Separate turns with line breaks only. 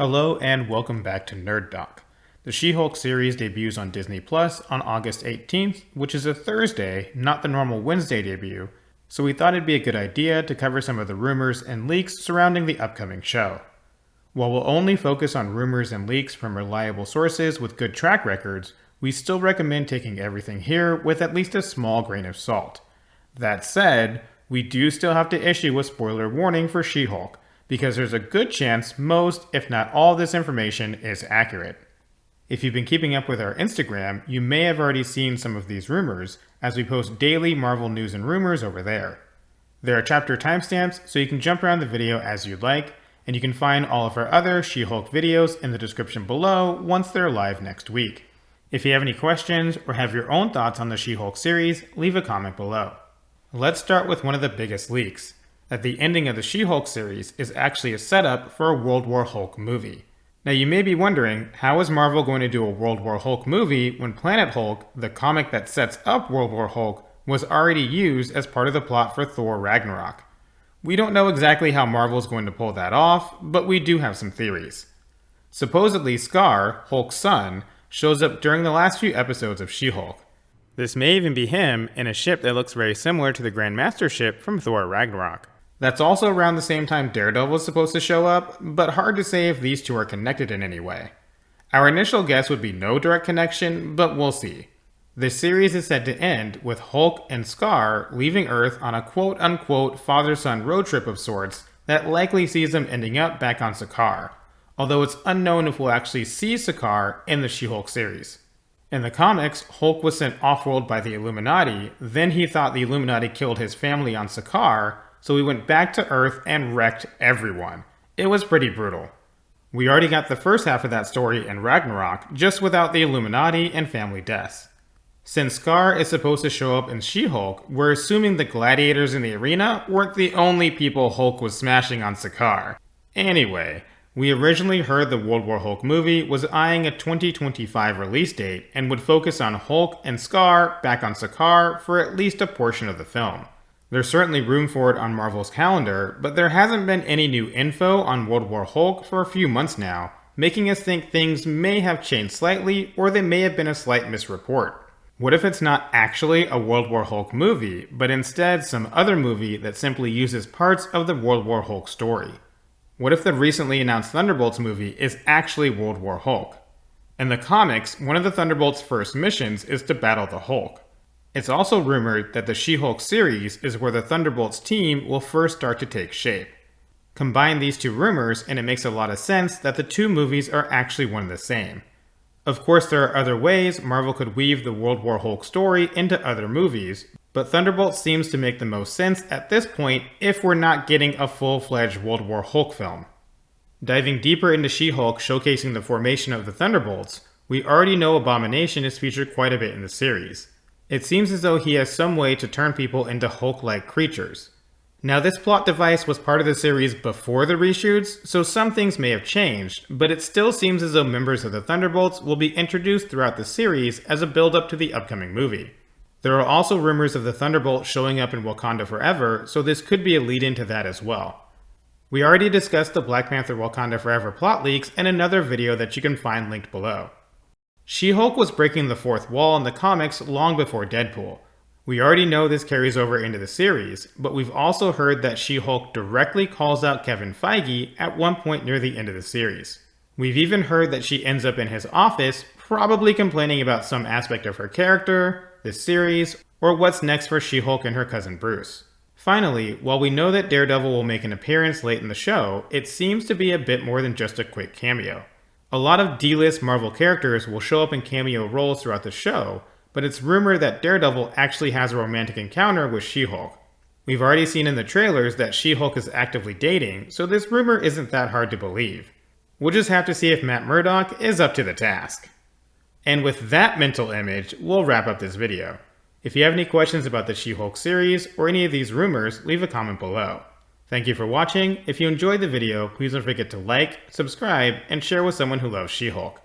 Hello and welcome back to Nerd Doc. The She-Hulk series debuts on Disney Plus on August 18th, which is a Thursday, not the normal Wednesday debut, so we thought it'd be a good idea to cover some of the rumors and leaks surrounding the upcoming show. While we'll only focus on rumors and leaks from reliable sources with good track records, we still recommend taking everything here with at least a small grain of salt. That said, we do still have to issue a spoiler warning for She-Hulk, because there's a good chance most, if not all, this information is accurate. If you've been keeping up with our Instagram, you may have already seen some of these rumors, as we post daily Marvel news and rumors over there. There are chapter timestamps, so you can jump around the video as you'd like, and you can find all of our other She-Hulk videos in the description below once they're live next week. If you have any questions or have your own thoughts on the She-Hulk series, leave a comment below. Let's start with one of the biggest leaks, that the ending of the She-Hulk series is actually a setup for a World War Hulk movie. Now you may be wondering, how is Marvel going to do a World War Hulk movie when Planet Hulk, the comic that sets up World War Hulk, was already used as part of the plot for Thor Ragnarok? We don't know exactly how Marvel is going to pull that off, but we do have some theories. Supposedly Scar, Hulk's son, shows up during the last few episodes of She-Hulk. This may even be him in a ship that looks very similar to the Grandmaster ship from Thor Ragnarok. That's also around the same time Daredevil is supposed to show up, but hard to say if these two are connected in any way. Our initial guess would be no direct connection, but we'll see. The series is said to end with Hulk and Scar leaving Earth on a quote-unquote father-son road trip of sorts that likely sees them ending up back on Sakaar, although it's unknown if we'll actually see Sakaar in the She-Hulk series. In the comics, Hulk was sent off-world by the Illuminati, then he thought the Illuminati killed his family on Sakaar, so he went back to Earth and wrecked everyone. It was pretty brutal. We already got the first half of that story in Ragnarok, just without the Illuminati and family deaths. Since Scar is supposed to show up in She-Hulk, we're assuming the gladiators in the arena weren't the only people Hulk was smashing on Sakaar. Anyway, we originally heard the World War Hulk movie was eyeing a 2025 release date and would focus on Hulk and Scar back on Sakaar for at least a portion of the film. There's certainly room for it on Marvel's calendar, but there hasn't been any new info on World War Hulk for a few months now, making us think things may have changed slightly or they may have been a slight misreport. What if it's not actually a World War Hulk movie, but instead some other movie that simply uses parts of the World War Hulk story? What if the recently announced Thunderbolts movie is actually World War Hulk? In the comics, one of the Thunderbolts' first missions is to battle the Hulk. It's also rumored that the She-Hulk series is where the Thunderbolts team will first start to take shape. Combine these two rumors and it makes a lot of sense that the two movies are actually one and the same. Of course, there are other ways Marvel could weave the World War Hulk story into other movies, but Thunderbolts seems to make the most sense at this point if we're not getting a full-fledged World War Hulk film. Diving deeper into She-Hulk showcasing the formation of the Thunderbolts, we already know Abomination is featured quite a bit in the series. It seems as though he has some way to turn people into Hulk-like creatures. Now this plot device was part of the series before the reshoots, so some things may have changed, but it still seems as though members of the Thunderbolts will be introduced throughout the series as a build-up to the upcoming movie. There are also rumors of the Thunderbolts showing up in Wakanda Forever, so this could be a lead-in to that as well. We already discussed the Black Panther Wakanda Forever plot leaks in another video that you can find linked below. She-Hulk was breaking the fourth wall in the comics long before Deadpool. We already know this carries over into the series, but we've also heard that She-Hulk directly calls out Kevin Feige at one point near the end of the series. We've even heard that she ends up in his office, probably complaining about some aspect of her character, the series, or what's next for She-Hulk and her cousin Bruce. Finally, while we know that Daredevil will make an appearance late in the show, it seems to be a bit more than just a quick cameo. A lot of D-list Marvel characters will show up in cameo roles throughout the show, but it's rumored that Daredevil actually has a romantic encounter with She-Hulk. We've already seen in the trailers that She-Hulk is actively dating, so this rumor isn't that hard to believe. We'll just have to see if Matt Murdock is up to the task. And with that mental image, we'll wrap up this video. If you have any questions about the She-Hulk series or any of these rumors, leave a comment below. Thank you for watching. If you enjoyed the video, please don't forget to like, subscribe, and share with someone who loves She-Hulk.